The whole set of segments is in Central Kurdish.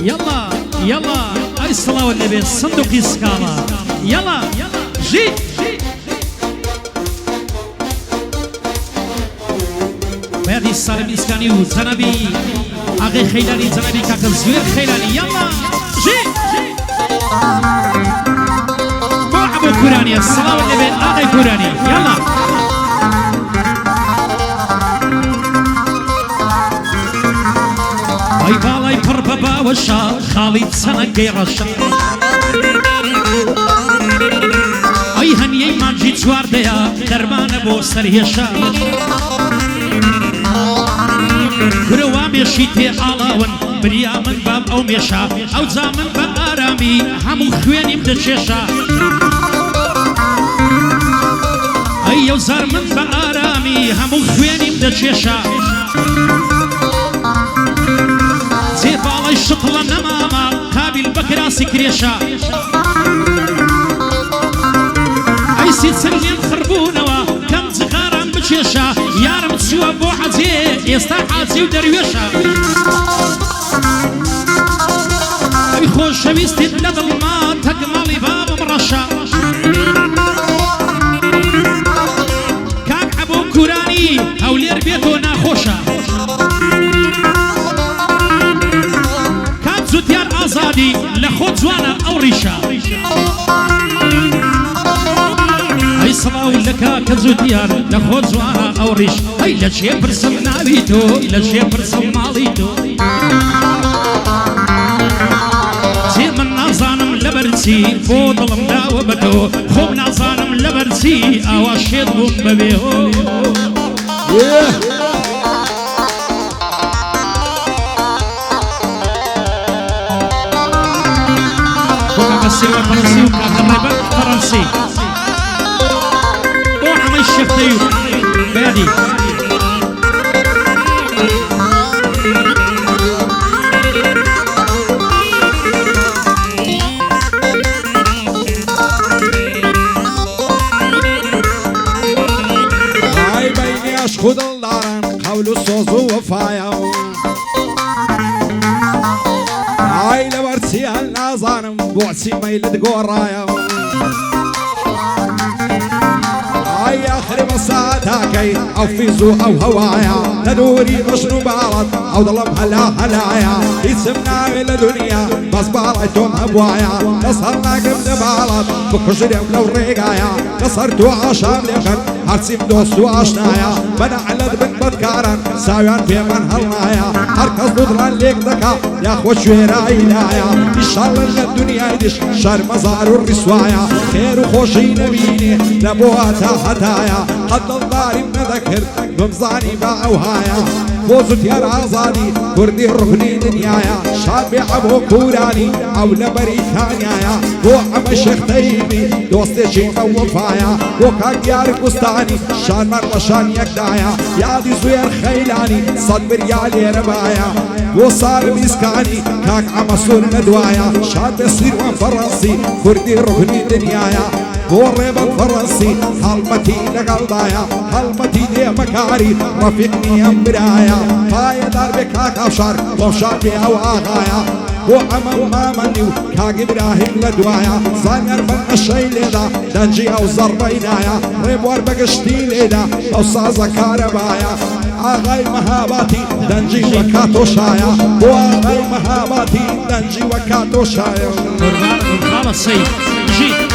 يلا يلا اي الصلاة والنبي صندوقي سكالا يلا جي بيادي السالم إسكاني وزنبي أغي خيلاني زنبي كاكل زوير خيلاني يلا جي مو أبو كوراني الصلاة والنبي أغي كوراني يلا أي بالاي بربابا وشا خالد سنة قيرشا أي هنيي مانجي جوار ديا درمان بو سريشا كروا مشيتي علاون بريا من باب أو مشا أو زامن بآرامي همو خويني بدشيشا أي يوزار من بآرامي همو خويني بدشيشا زيبالي شطلة نماما قابل بكرا سكريشا أي سيد سلين خربونوا كم زغارا بشيشا يارم تسوى بو حزي يستحازي ودرويشا أي خوش شويستي لدل ما تقمالي باب مرشا كاك عبو كوراني أو لير بيتو ناخوشا زوتيار آزادي لخود زوانا أو ريشا أي صلاة لك كزوتيار لخود زوانا أو ريش أي لشي برسم نابيتو لشي برسم ماليتو زي من نازانم لبرسي فوضلم داوبتو خوب نازانم لبرسي أواشيد ببيهو السينما الفرنسي وكاكربك فرنسي ونعمل الشفتيو بادي هاي بيني اشخد الدارن قول الصوص وفايا هاي لبرسي النازانم بوعسي ميلد قورايا هاي اخر مساتاكي او فيزو او هوايا ندوري مشنو بارد او ظلم هلايا يسمنا الى دنيا بس بارتهم هبوايا نصرنا قبل بارد بكشري ولو ريقايا نصرتو عشان لغن هرسيم دوستو عشنايا بنعلد بن بدكارن ساويان في من هلايا هركز ضدران ليك دكا يا خو شويرا إلايا إن شاء الله الدنيا يدش شر مزار الرسوايا خير وخوشي نبيني نبوها هدايا قد الظالم نذكر بمزاني باوهايا فوزت يا العزادي كردي ركني دنيايا شاب ابو كوراني او لبريتانيا بو عم الشيخ طيبي دوستي شي وفايا بو كاك يار قسطاني شان مر شان يكدايا يا دي زوير خيلاني صد بريالي ربايا بو صار مسكاني كاك عم صور ندوايا شاب يصير من فرنسي كردي ركني دنيايا بوريب الفرنسي هالمتي لقلبايا هالمتي دي مكاري رفيقني امبرايا هاي دار بكاك افشار وفشار بيها واغايا بو عمم مامنيو كاك ابراهيم لدوايا زانير من الشي ليدا دنجي او زربينايا ريبوار بقشتي ليدا او سازا كاربايا آغاي مهاباتي دنجي وكاتو شايا بو آغاي مهاباتي دنجي وكاتو شايا قربان السيد جي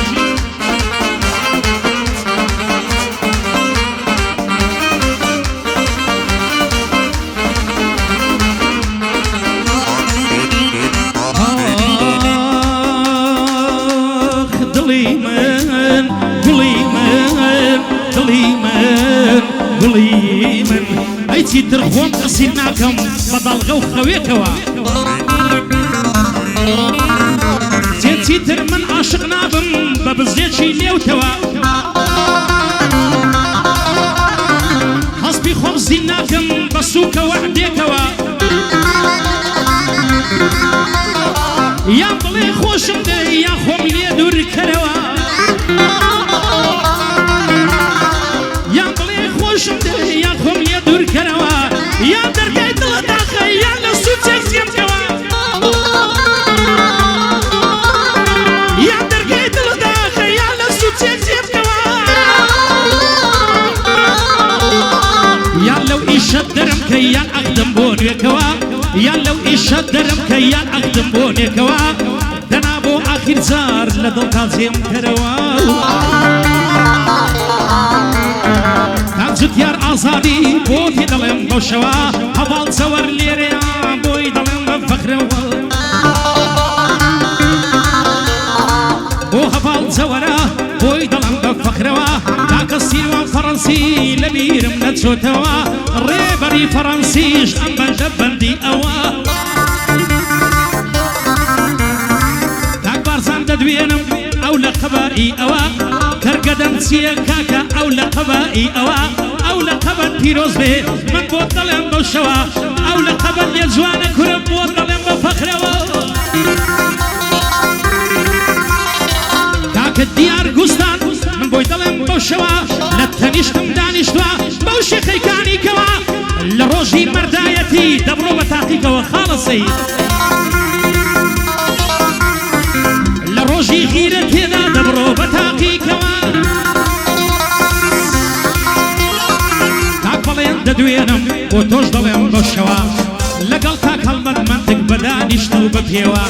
قليمن ايتي درخوم قصيناكم بدل غو خويكوا زيتي درمن عاشقنا بم ببزيتشي ليوتوا حسبي خوم زيناكم بسوكا وحديكوا يا بلي خوشم دي يا خوم ليدور كروا شدرم كيان أخدم بوني كوا دنابو آخر زار لدو تازيم كروا تنزد يار آزادي بوتي دلم بوشوا هبال زور ليريا بوي دلم بفخروا بو هبال زورا بوي دلم بفخروا تاك السيوان فرنسي لبيرم نتشوتوا ريبري فرنسيش أمبن دبندي أوا تاك بارزان ددوينم أو لقبائي أوا كرقدم سيكاكا أو لقبائي أو لقبا بيروز بي من بوطلم بوشوا أو لقبا يجوان كرم بوطلم بفخروا كاك الديار قستان من بوطلم بوشوا لتنشتم دانشتوا بوشي خيكاني كوا لروجي مردايتي دبرو بتاقيك وخالصي لروجي غيرتي دبرو بتاقيك ددوينم وتوش ضلم بشوا لقلتا كلمة منطق بدانشتو ببيوا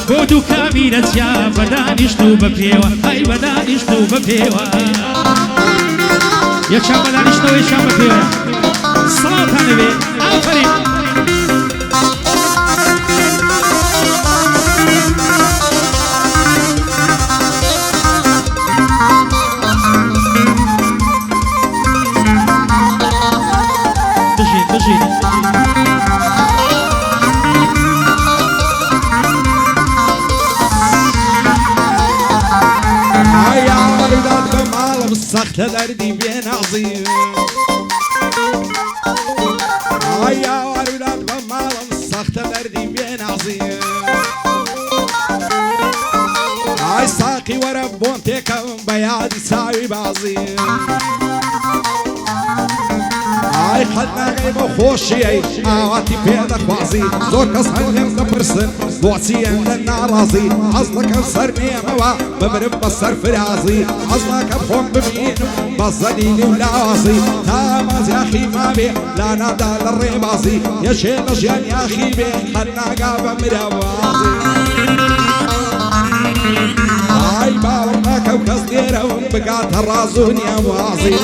بودو كاميرة يا بدانشتو ببيوا هاي بدانشتو ببيوا يا شام بدانشتو يا شام ببيوا صلاة النبي آفرين سخت دردی بین عظیم آیا ولاد بمالم سخت دردی بین عظیم آی ساقی وربون تکم بیادی ساوی بازیم آی خدنا غیب خوشی آواتی پیدا خوازی زور کس هنگم دپرسن بوسیم لنارازی عزلکم سر نیموا ببرم بسر فرازی عزلکم خون ببینم بزدینی ولازی تاماز یا خی ما بی لا نادا للربازی یشی نجیان یا خی بی خدنا قاب مروازی آی باورنا کم کس دیرم بقات الرازون یا وازی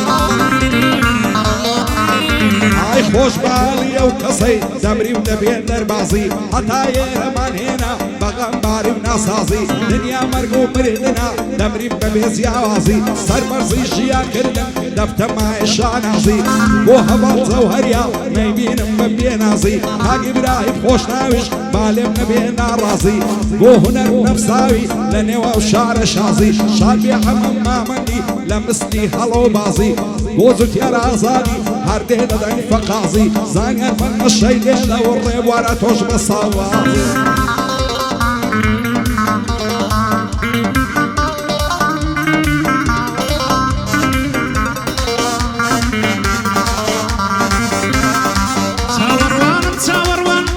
آی خوش بالی او کسی دمری و دبین در بازی حتی رمان هینا بغم باری و ناسازی دنیا مرگو مردنا دمری ببیزی آوازی سر مرزی جیان کردن دفتم مایشان عزی بو هبال زوهریا میبینم ببین عزی تاگی برای خوش ناویش بالم نبین نارازی بو هنر نفساوی لنوا و شعر شازی شعر بی حمام مامندی لمسلی حلو بازی بو زوتیار آزادی هر ده دادن فقازی زانگر من الشي ليلة والريب ورا توش بصوازي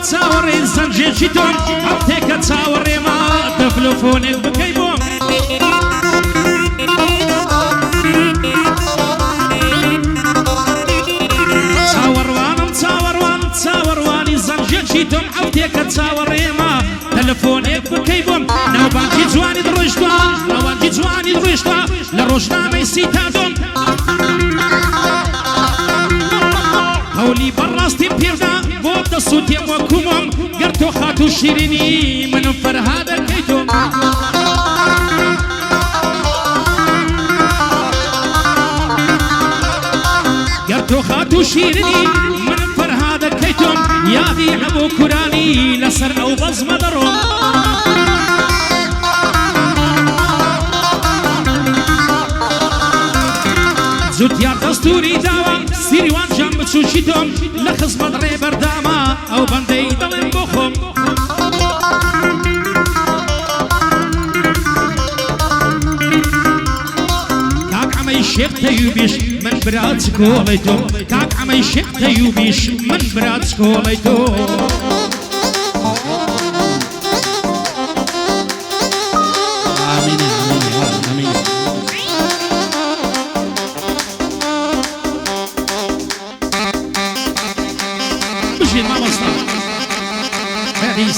تصور إنسان جيتون عبتك تصور ما تفلفونك بكيبون جيتم عوديك تصور ما تلفونك بكيبون نوبانجي جواني دروشتوا نوبانجي جواني دروشتوا لروشنا ميسيتادون هولي براستي بيردا بود الصوتي وكمم قرتو خاتو شيريني من فرهاد كيتم قرتو خاتو شيريني من فرهاد كيتم يا ذي عبو كراني لسر أو بزم درو زود يا دستوري داوا سيريوان جنب تشوشيتم لخص مدري برداما أو بندي دلم بخم كاك عمي شيخ تيوبيش من براد سكوليتو كاك عمي شيخ تيوبيش من براد سكوليتو آمين آمين آمين بشير ما مصطفى هذه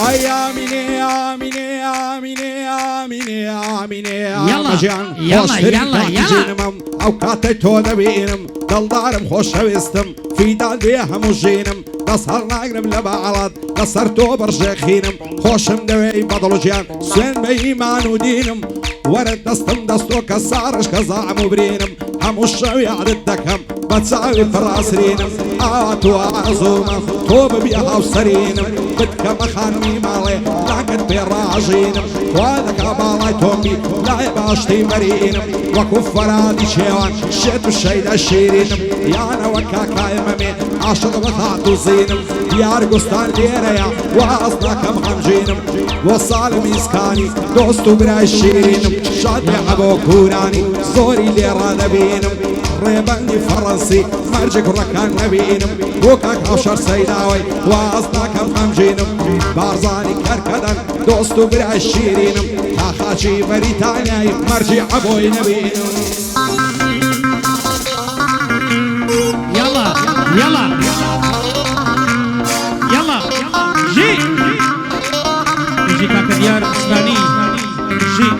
هاي آمینێ آمینێ آمینێ آمینێ آمینێ يلا، ئامەجیان يلا، خۆشترین يلا، کاتی يلا. ژینمم ئەو کاتەی تۆ دەبینم دڵدارم خۆشەویستم فیدان دێ هەموو ژینم دەست هەڵ ناگرم لە باڵات لەسەر تۆ بەڕژێخینم خۆشم دەوێی بەدڵجیان سوێن بە ئیمان و دینم وەرە دەستم دەستۆ کە ساڕش کە زاعم و برینم هەموو شەوی عادت دەکەم بە چاوی فڕاسرینم ئاوا تۆ ئازومە تۆ ببیە هاوسەرینم بتکەمە خانمی ماڵێ لاکت پێڕاژینم وا دەکا باڵای تۆمی لای باشتی بەرینم وەکو فەرادی چێوان شێت و شەیدە شیرینم یانەوە کاکایمەمێ عاشق بە هات و زینم دیار گوستان لێرەیە واز ناکەم غەمژینم بۆ ساڵم ئیسکانی دۆست و برای شیرینم شاد بێ عەبۆ کوورانی زۆری لێڕا دەبینم ڕێبەندی فەڕەنسی مەرجێک ڕەکان نەبینم بۆ کاک هاوشەر سەیداوەی واز ناکەم غەمژینم بارزانی کەرکەدەن دۆست و برای شیرینم تا خاچی بەریتانیای مەرجی عەبۆی نەبینم يلا يلا يلا جي جي كاكا ديار اسباني جي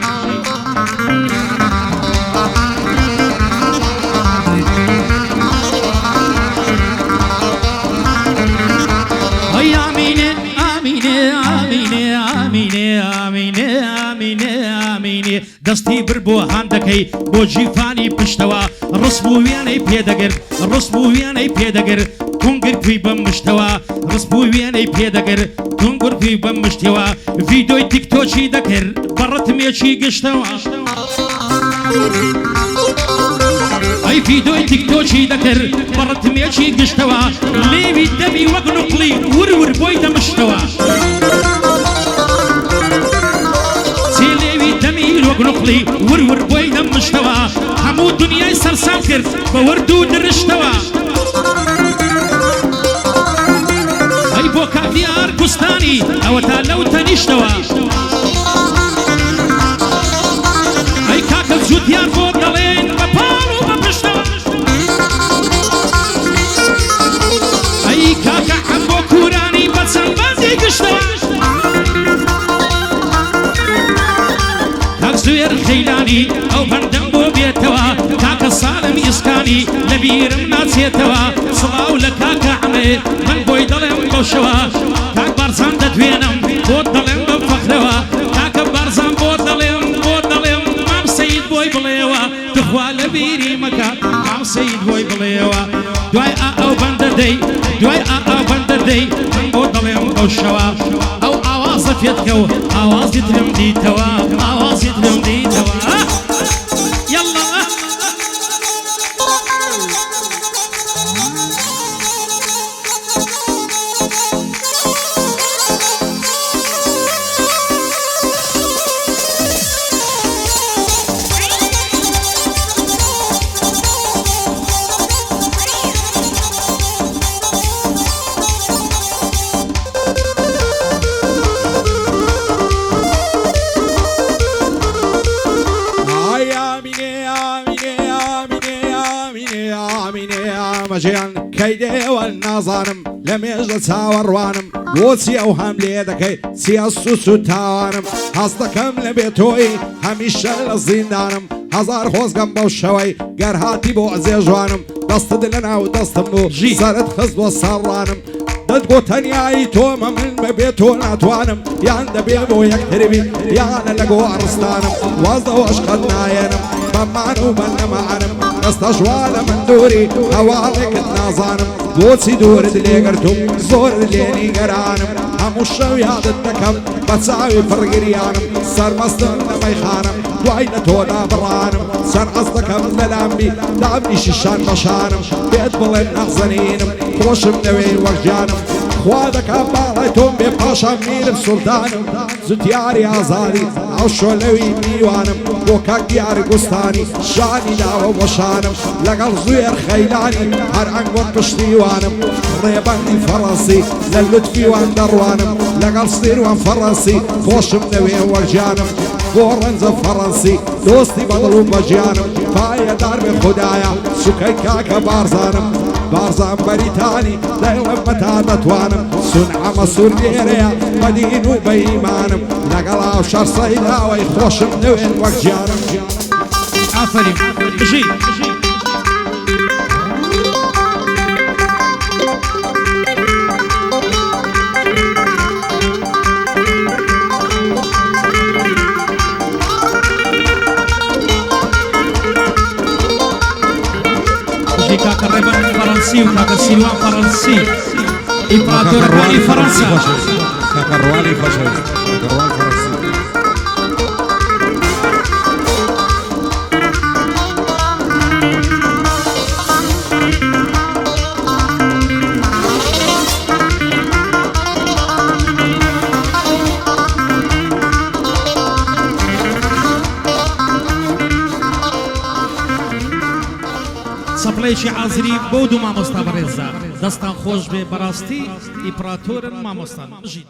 هاي آمينة آمينة آمينة آمينة آمينة آمينة آمينة دستي بربو هاندكي بو جيفاني بشتوا رسمو وياني بيدگر رسمو وياني بيدگر تونگر في بمشتوا رسمو وياني بيدگر تونگر في بمشتوا فيديو تيك توكي دكر برت ميشي قشتوا اي فيديو تيك توكي دكر برت ميشي قشتوا ليبي دمي وقنقلي ورور بويدا مشتوا سيليوي دمي وقنقلي ورور بويدا مشتوا همو دنياي سرسام كر بوردو درشتوا اي بوكا ديار كستاني او تالو تنشتوا اي كاكل زود ديار فوق دلين ببالو ببشتوا اي كاكا عمبو كوراني بسن بازي قشتوا كاك زوير خيلاني او بندم بو بيتوا كاكا صالم يسكاني لبيرم ناسيتوا صلاو لكاكا عمي من بوي دلم بوشوا كاك بارزان ددوينم بو دلم بفخروا كاكا بارزان بو دلم مام سيد بوي بليوا تخوا لبيري مكا مام سيد بوي بليوا دواي او بنددي دواي او بنددي من بو دلم بوشوا او آواز فيتكو آواز يتلم ديتوا آواز يتلم ديتوا يلا ئامەژیان کەیدێوە نازانم لە مێژە چاوەڕوانم بۆچی ئەو هەم لێ دەکەی چیە سوس و تاوانم هەست دەکەم لە بێتۆی هەمیشە لە زیندانم هەزار خۆزگەم بەو شەوەی گەر هاتی بۆ ئەزێژوانم دەستت لە ناو دەستم بوو سەرت خست بۆ سەڕانم دەت بۆ تەنیایی تۆمە من بەبێ تۆ ناتوانم یان دەبێ بۆ یەکتربی یانە لە گۆ ئەڕستانم وازدەوەش قەت نایەنم بەمان و بە نەمانم دەستە ژوالە من دووری هەواڵێکت نازانم بۆچی دوورت لێگرتوم زۆرت لێنی گەرانم هەموو شەو یادت دەکەم بە چاوی پڕگریانم سەرمەستم لە مەیخانم دوای لە تۆدا بڕانم چەند ئەس دەکەم لە لامبی دابنیشی شان بەشانم بێت بڵێن نەخزەنینم خۆشم نەوێی وەکجانم خوا دەکەم باڵای تۆم بێ پاشان میرم سولتانم زوتیاری ئازادی ئەو شۆلەوی میوانم بۆ کاک دیاری گوستانی شانی داوە بۆشانم لەگەڵ زوێر خەیلانی هەر ئەنگۆن پشتیوانم ڕێبەندی فەڕەنسی لە لوتفیوان دەڕوانم لەگەڵ سیروان فەڕەنسی خۆشم نەوێ وەرجانم بۆ ڕەنجە فەڕەنسی دۆستی بەدڵ و بەجیانم پایەدار بێ خودایە سوکەی کاکە بارزانم بارزان بەریتانی دەیڵم بەتا دەتوانم سونعە مەسوور لێرەیە بەدین و بەئیمانم لەگەڵاو شەڕ سەیداوەی خۆشم نوێن وەک جارم ئافرین بژی كاكا ريبان فرنسي وكاكا سيلوان فرنسي إمبراطور الرواني فرنسا كاكا الرواني فشل كاكا الرواني فرنسي سەپڵەیەکی ئازری بۆ دوو مامۆستا بەڕێزە دەستان خۆش بێ بەڕاستی ئیمپراتۆرن مامۆستان بژین